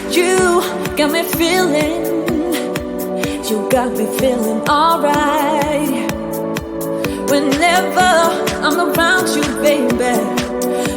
You got me feeling, you got me feeling alright. Whenever I'm around you, baby,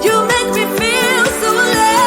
you make me feel so alive.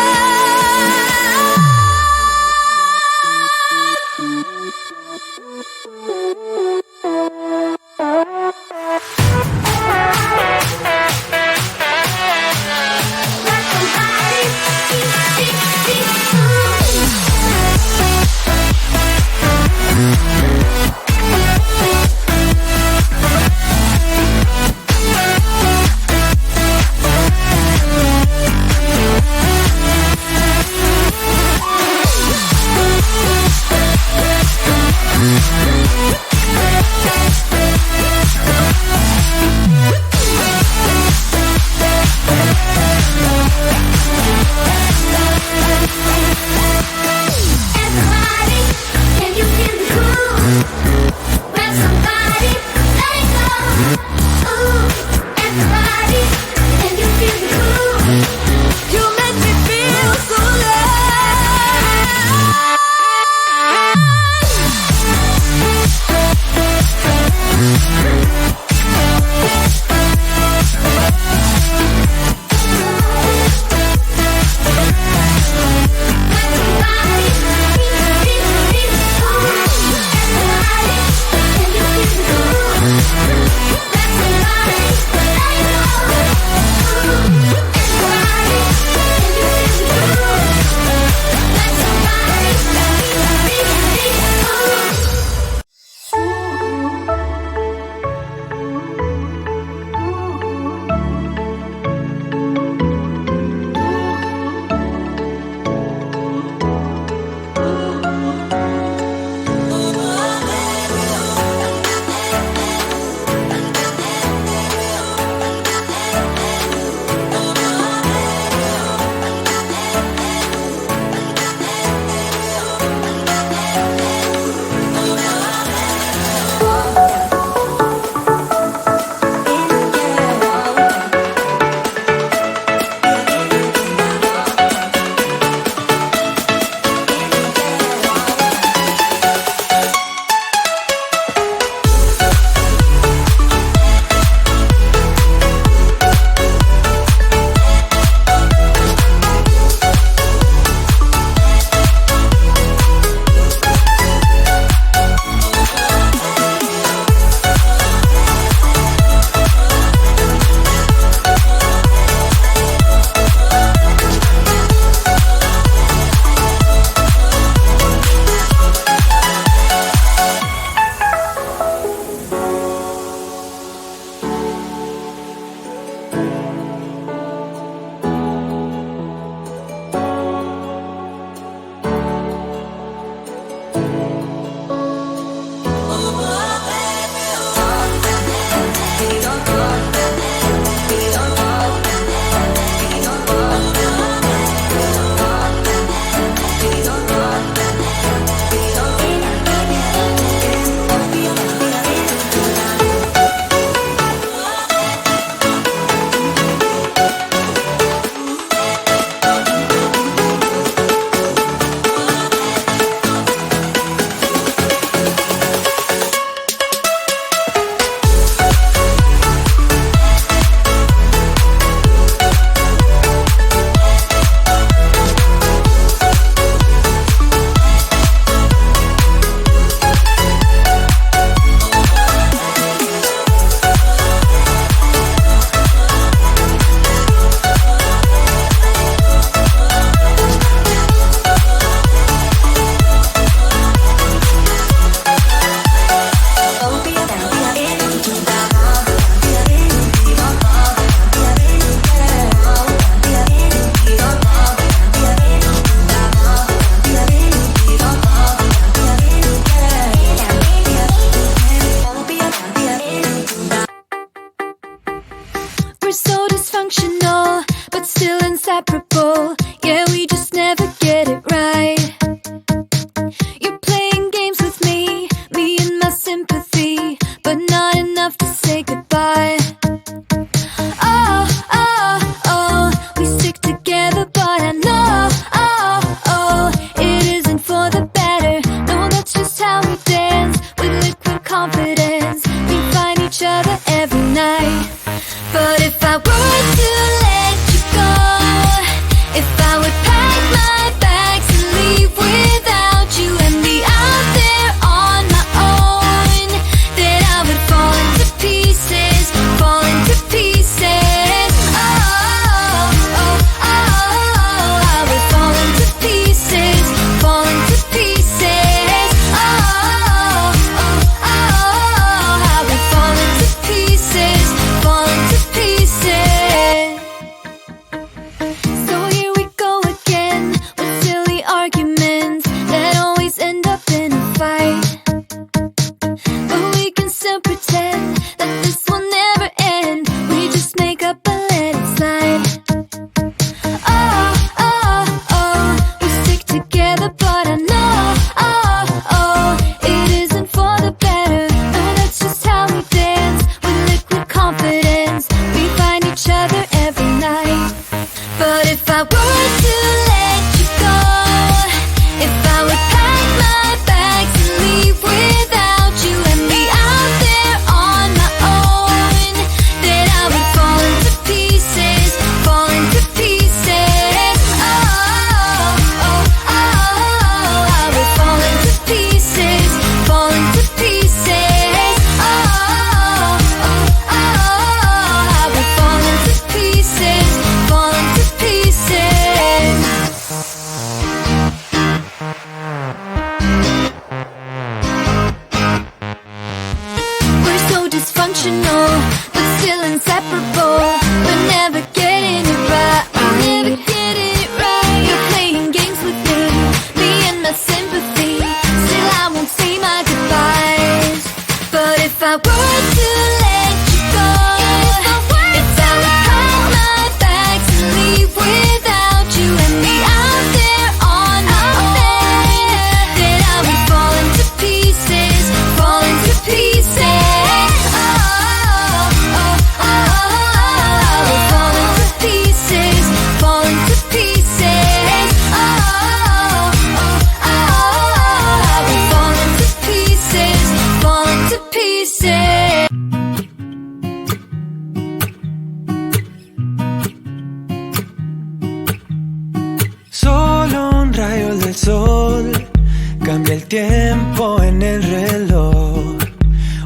Cambia el tiempo en el reloj.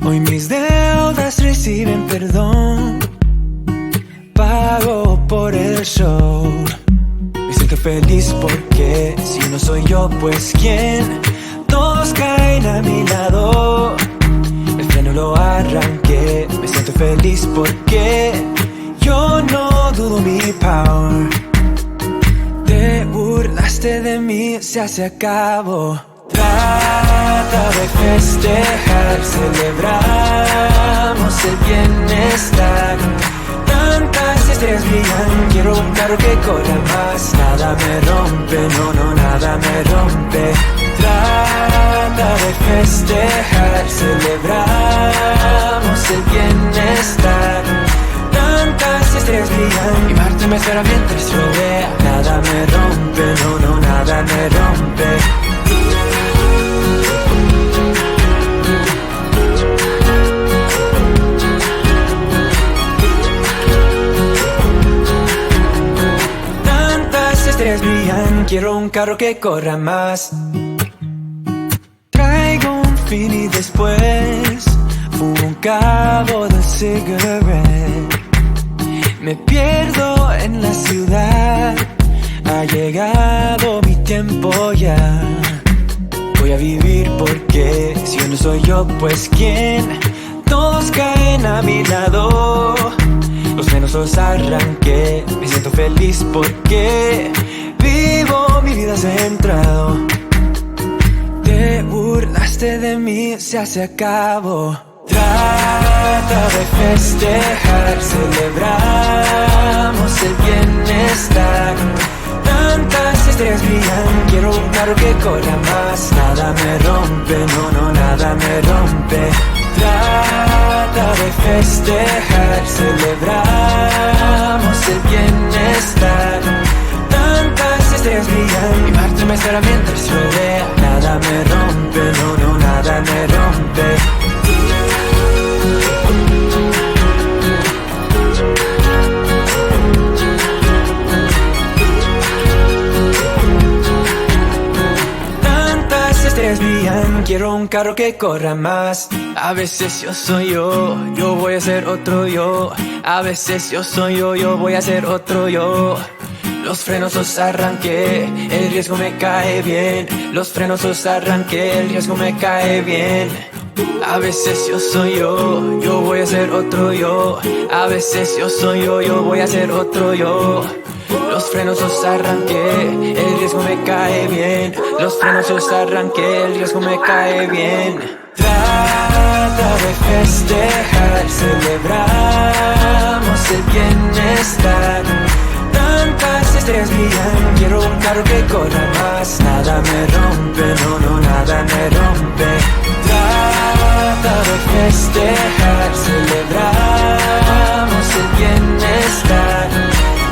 Hoy mis deudas reciben perdón. Pago por el show. Me siento feliz porque si no soy yo, pues ¿quién? Todos caen a mi lado. El freno lo arranqué. Me siento feliz porque yo no dudo mi power. Te burlaste de mí, se acabó. Trata de festejar, celebramos el bienestar. Tantas estrellas brillan, quiero un carro que corra más. Nada me rompe, no, nada me rompe. Trata de festejar, celebramos el bienestar. Tantas estrellas brillan y Marte me espera mientras lo vea. Nada me rompe, no, nada me rompe. Estrellas brillan, quiero un carro que corra más. Traigo un fin y después fumo un cabo de cigarette. Me pierdo en la ciudad, ha llegado mi tiempo ya. Voy a vivir porque si no soy yo, pues ¿quién? Todos caen a mi lado. Los frenos los arranqué, me siento feliz porque vivo mi vida centrado. Te burlaste de mí, se acabó. Trata de festejar, celebramos el bienestar. Tantas estrellas brillan, quiero un carro que corra más. Nada me rompe, no, nada me rompe. Trata de festejar, celebramos el bienestar. Tantas estrellas brillan y Marte me espera mientras lo vea. Nada me rompe, no, nada me rompe. Tantas estrellas brillan, quiero un carro que corra más. A veces yo soy yo voy a ser otro yo. A veces yo soy yo voy a ser otro yo. Los frenos los arranqué, el riesgo me cae bien. Los frenos los arranqué, el riesgo me cae bien. A veces yo soy yo voy a ser otro yo. A veces yo soy yo voy a ser otro yo. Los frenos los arranqué, el riesgo me cae bien. Los frenos los arranqué, el riesgo me cae bien. Trata de festejar, celebramos el bienestar. Tantas estrellas brillan, quiero un carro que corra más. Nada me rompe, no, nada me rompe. Trata de festejar, celebramos el bienestar.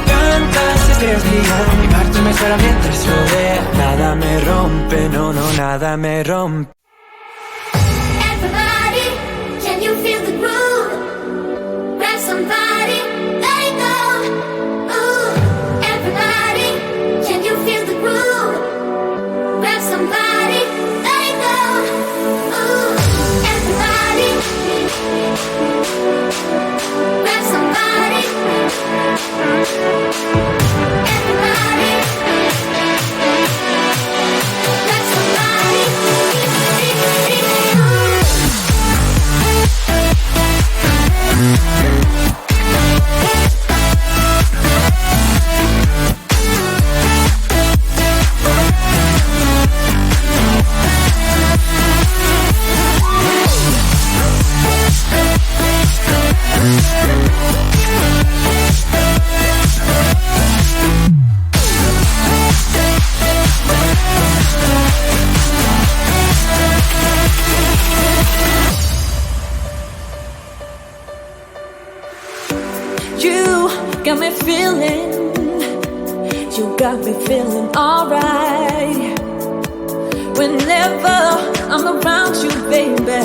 Tantas estrellas brillan y Marte me espera mientras lo vea. Nada me rompe, no, nada me rompe. Everybody, can you feel the groove? Grab somebody, let it go. Ooh, everybody, can you feel the groove? Grab somebody, let it go. Ooh, everybody, grab somebody. Everybody, grab somebody. Got me feeling, you got me feeling alright. Whenever I'm around you, baby,